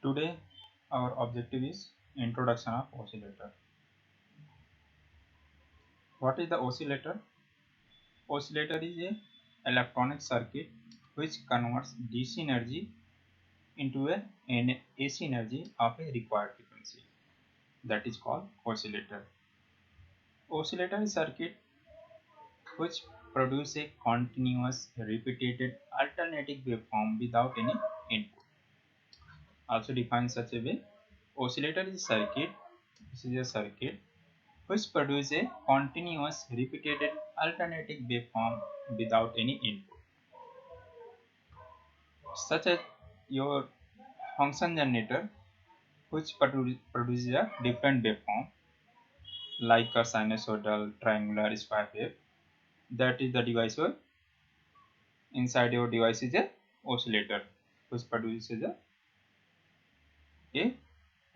Today our objective is introduction of oscillator. What is the oscillator? Oscillator is a electronic circuit which converts DC energy into an AC energy of a required frequency. That is called oscillator. Oscillator is a circuit which produces a continuous repeated alternating waveform without any input. Also defined such a way, oscillator is a circuit. This is a circuit which produce a continuous repeated alternating waveform without any input, such as your function generator which produces a different waveform like a sinusoidal, triangular, square wave. That is the device where inside your device is a oscillator which produces a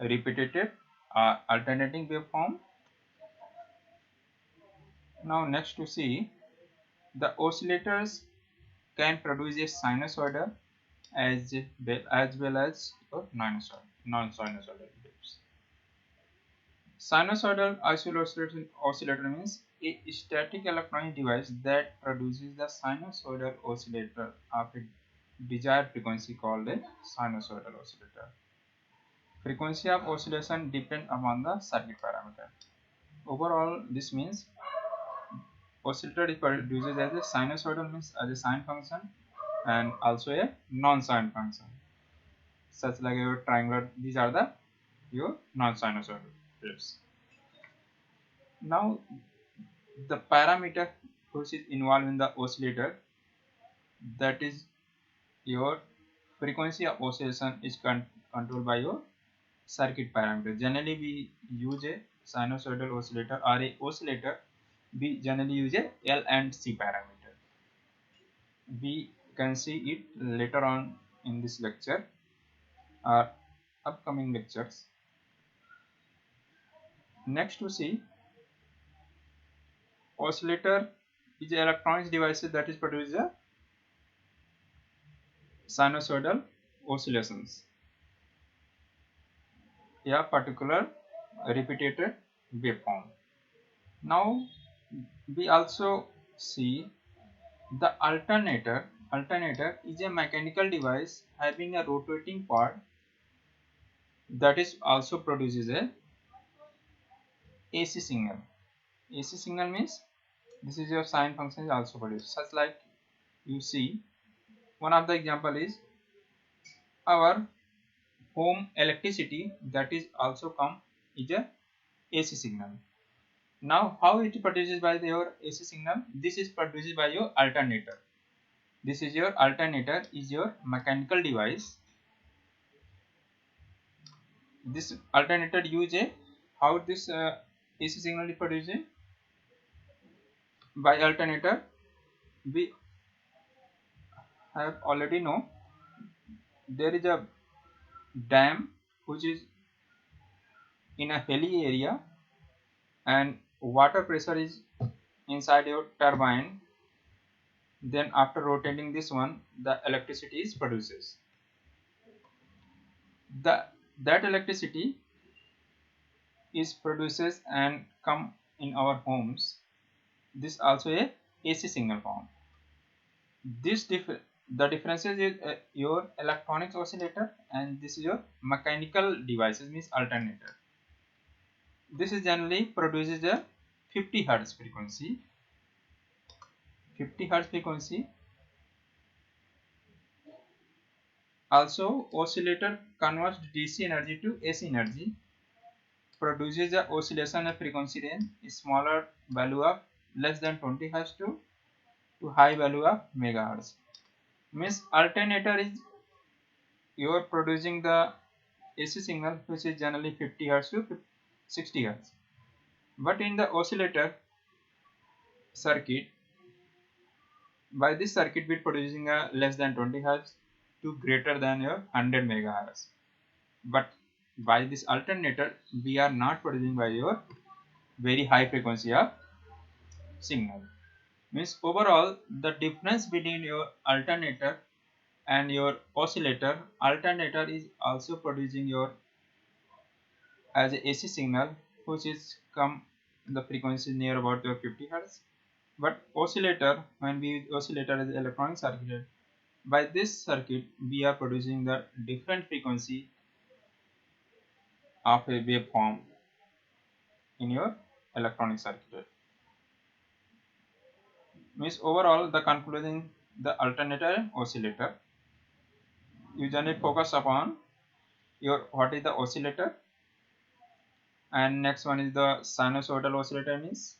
repeated alternating waveform. Now next to see, the oscillators can produce a sinusoidal as well as non-sinusoidal waves. Sinusoidal oscillator means a static electronic device that produces the sinusoidal oscillator of a desired frequency called a sinusoidal oscillator. Frequency of oscillation depends upon the circuit parameter. Overall, this means oscillator is produced as a sinusoidal means as a sine function and also a non-sine function, such like your triangular. These are the your non-sinusoidal waves. Now the parameter which is involved in the oscillator, that is your frequency of oscillation, is controlled by your circuit parameter. Generally we use a sinusoidal oscillator or a oscillator, we generally use a L and C parameter. We can see it later on in this lecture or upcoming lectures. Next we see, oscillator is an electronic device that is produces a sinusoidal oscillations, a particular repeated waveform. Now we also see the alternator. Alternator is a mechanical device having a rotating part that is also produces a AC signal. AC signal means this is your sine function is also produced. Such like you see, one of the example is our home electricity that is also come is a AC signal. Now how it produces by your AC signal? This is produced by your alternator. This is your alternator is your mechanical device. This alternator use a how this AC signal is produced by alternator. We have already know there is a dam which is in a hilly area and water pressure is inside your turbine. Then after rotating this one, the electricity is produces. That electricity is produces and come in our homes. This also a AC signal form. The differences is your electronics oscillator and this is your mechanical devices means alternator. This is generally produces a 50 Hz frequency. 50 Hz frequency. Also oscillator converts DC energy to AC energy, produces a oscillation of frequency range smaller value of less than 20 Hz to high value of megahertz. Means alternator is you are producing the AC signal which is generally 50 Hz to 60 Hz. But in the oscillator circuit, by this circuit we are producing a less than 20 Hz to greater than your 100 megahertz. But by this alternator we are not producing by your very high frequency of signal. Means overall the difference between your alternator and your oscillator alternator is also producing your as a AC signal, which is come the frequency near about your 50 Hz. But oscillator, when we use oscillator as electronic circuit, by this circuit we are producing the different frequency of a waveform in your electronic circuit. Means overall the concluding the alternator and oscillator. You generally focus upon your what is the oscillator, and next one is the sinusoidal oscillator. Means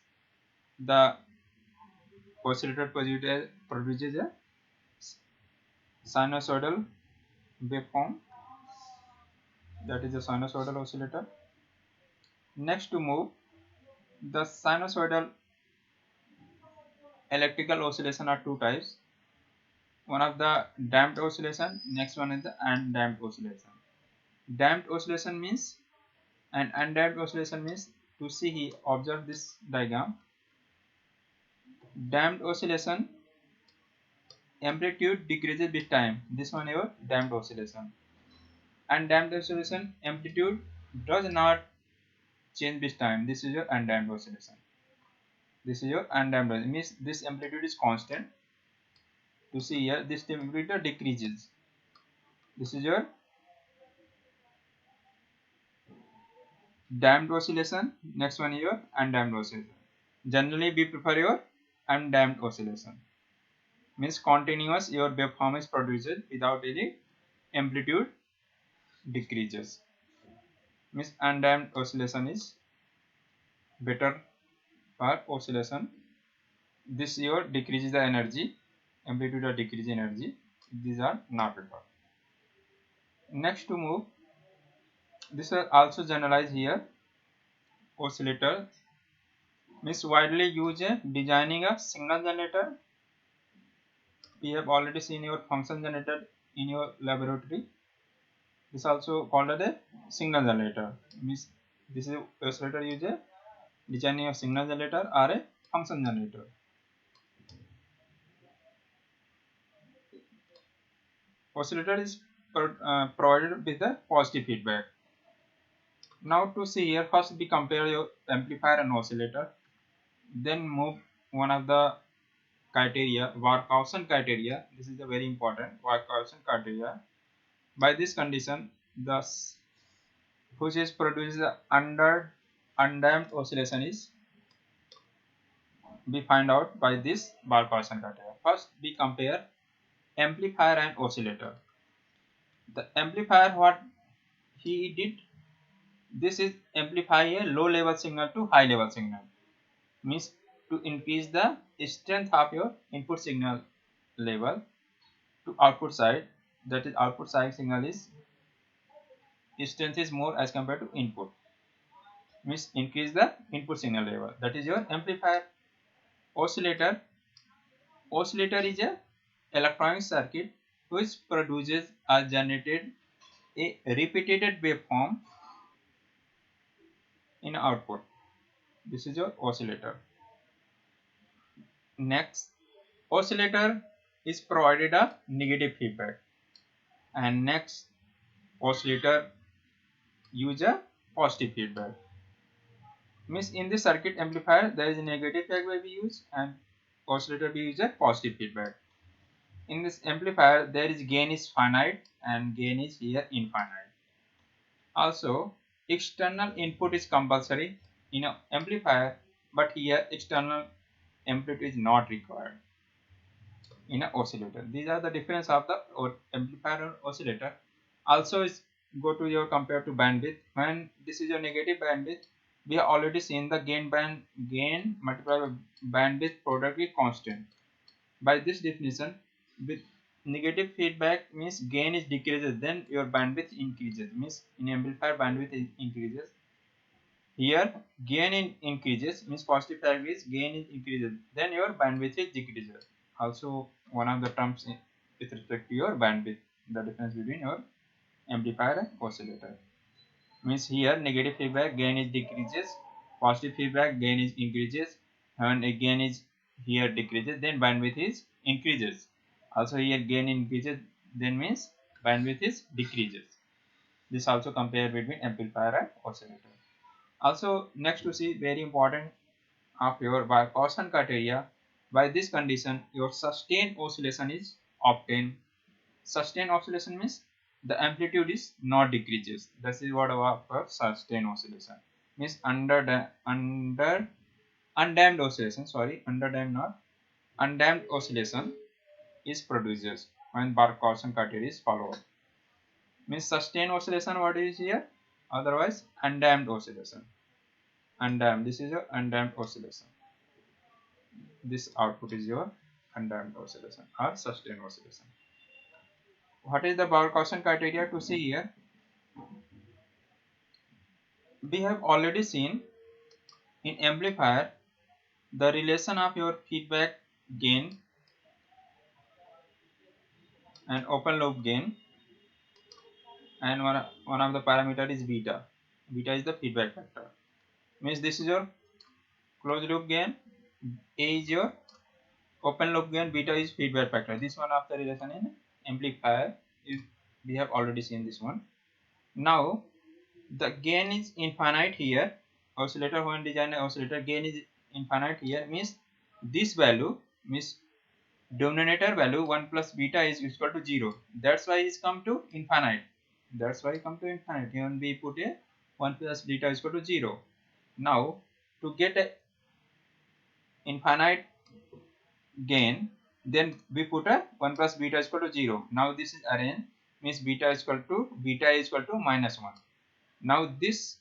the oscillator produces a sinusoidal waveform, that is a sinusoidal oscillator. Next to move the sinusoidal electrical oscillation are two types. One of the damped oscillation, next one is the undamped oscillation. Damped oscillation means and undamped oscillation means, to see he observe this diagram. Damped oscillation amplitude decreases with time. This one your damped oscillation. Undamped oscillation amplitude does not change with time. This is your undamped oscillation. This is your undamped oscillation. Means this amplitude is constant. To see here, this amplitude decreases. This is your damped oscillation. Next one is your undamped oscillation. Generally we prefer your undamped oscillation. Means continuous your waveform is produced without any amplitude decreases. Means undamped oscillation is better for oscillation. This your decreases the energy, amplitude or decrease energy. These are not required. Next to move, this is also generalized here. Oscillator means widely used designing a signal generator. We have already seen your function generator in your laboratory. This is also called as a signal generator. Means this is oscillator used designing a signal generator or a function generator. Oscillator is provided with the positive feedback. Now to see here, first we compare your amplifier and oscillator, then move one of the criteria, Barkhausen criteria. This is a very important Barkhausen criteria. By this condition, the which is produces under undamped oscillation is we find out by this Barkhausen criteria. First we compare amplifier and oscillator. The amplifier, what he did, this is amplify a low level signal to high level signal. Means to increase the strength of your input signal level to output side, that is output side signal is strength is more as compared to input. Means increase the input signal level, that is your amplifier. Oscillator is a electronic circuit which produces or generated a repeated waveform in output. This is your oscillator. Next, oscillator is provided a negative feedback, and next oscillator use a positive feedback. Means in the circuit amplifier there is a negative feedback we use, and oscillator we use a positive feedback. In this amplifier there is gain is finite and gain is here infinite. Also external input is compulsory in an amplifier, but here external amplitude is not required in an oscillator. These are the difference of the amplifier and oscillator. Also is go to your compare to bandwidth. When this is your negative bandwidth, we have already seen the gain multiplied by bandwidth product is constant. By this definition, with negative feedback means gain is decreases, then your bandwidth increases. Means in amplifier bandwidth increases. Here gain increases, means positive feedback is gain is increases, then your bandwidth is decreases. Also one of the terms with respect to your bandwidth, the difference between your amplifier and oscillator. Means here negative feedback gain is decreases, positive feedback gain is increases, and gain is here decreases, then bandwidth is increases. Also here gain increases, then means bandwidth is decreases. This also compare between amplifier and oscillator. Also next to see very important of your Barkhausen criteria. By this condition your sustained oscillation is obtained. Sustained oscillation means the amplitude is not decreases. This is what our sustained oscillation means. Undamped oscillation, sorry, underdamped not undamped oscillation is produces when Barkhausen criteria is followed. Means sustained oscillation what is here, otherwise undamped oscillation. Undamped, this is your undamped oscillation. This output is your undamped oscillation or sustained oscillation. What is the Barkhausen criteria to see here? We have already seen in amplifier the relation of your feedback gain and open loop gain, and one of the parameter is beta. Beta is the feedback factor. Means this is your closed loop gain, A is your open loop gain, beta is feedback factor. This one of the relation in amplifier is, we have already seen this one. Now the gain is infinite here. Oscillator, when design an oscillator, gain is infinite here, means this value means denominator value 1 plus beta is equal to 0. That's why it's come to infinite. That's why it come to infinite. Here we put a 1 plus beta is equal to 0. Now to get a infinite gain, then we put a 1 plus beta is equal to 0. Now this is arranged, means beta is equal to minus 1. Now this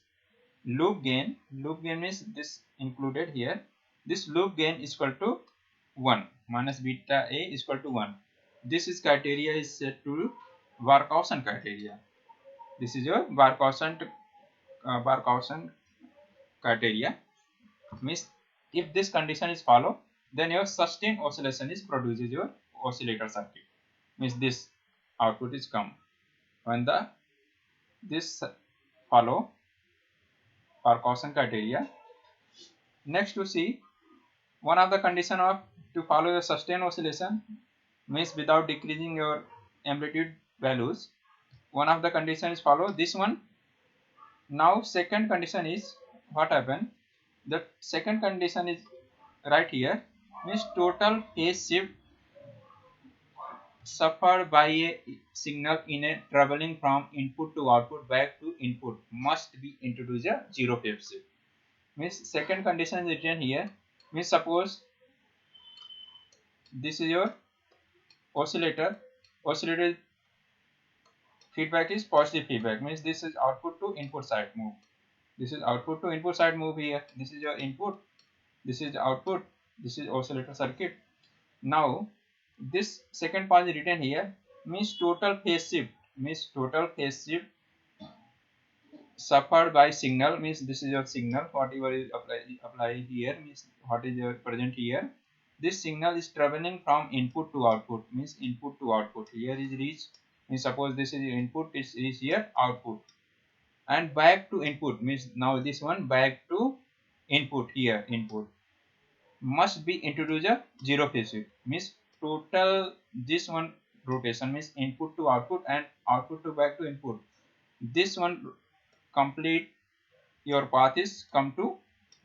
loop gain means this included here. This loop gain is equal to 1 minus beta A is equal to 1. This is criteria is set to Barkhausen criteria. This is your Barkhausen criteria. Means if this condition is followed, then your sustained oscillation is produces your oscillator circuit. Means this output is come when the this follow Barkhausen criteria. Next to see one of the condition of to follow the sustained oscillation means without decreasing your amplitude values. One of the condition is follow this one. Now second condition is what happened. The second condition is right here, means total phase shift suffered by a signal in a traveling from input to output back to input must be introduced a zero phase shift. Means second condition is written here. Means suppose this is your oscillator feedback is positive feedback, means this is output to input side move. This is output to input side move here. This is your input, this is the output, this is oscillator circuit. Now this second part is written here, means total phase shift suffered by signal, means this is your signal, whatever is apply here, means what is your present here. This signal is traveling from input to output, means input to output. Here is reached, means suppose this is input, is here output, and back to input, means now this one back to input, here input must be introduced a zero phase shift. Means total this one rotation, means input to output and output to back to input, this one complete your path is come to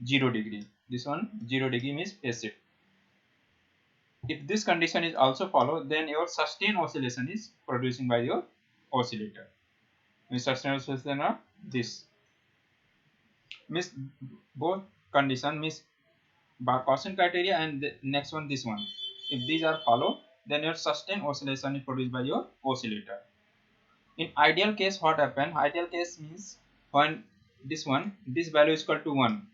0 degree. This one 0 degree means phase shift. If this condition is also followed, then your sustained oscillation is producing by your oscillator. Means sustained oscillation are this. Means both condition means Barkhausen criteria and the next one this one. If these are followed, then your sustained oscillation is produced by your oscillator. In ideal case, what happen? Ideal case means when this value is equal to 1,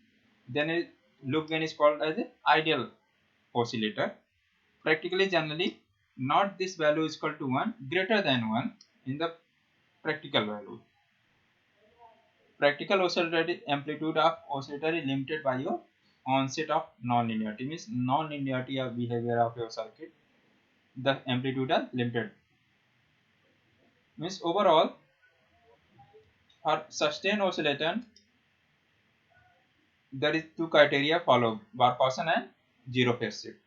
then a loop gain is called as a ideal oscillator. Practically, generally, not this value is equal to 1, greater than 1 in the practical value. Practical oscillator amplitude of oscillator is limited by your onset of non-linearity, means non-linearity of behavior of your circuit. The amplitude are limited. Means overall, for sustained oscillator, there is two criteria followed: Barkhausen and zero phase shift.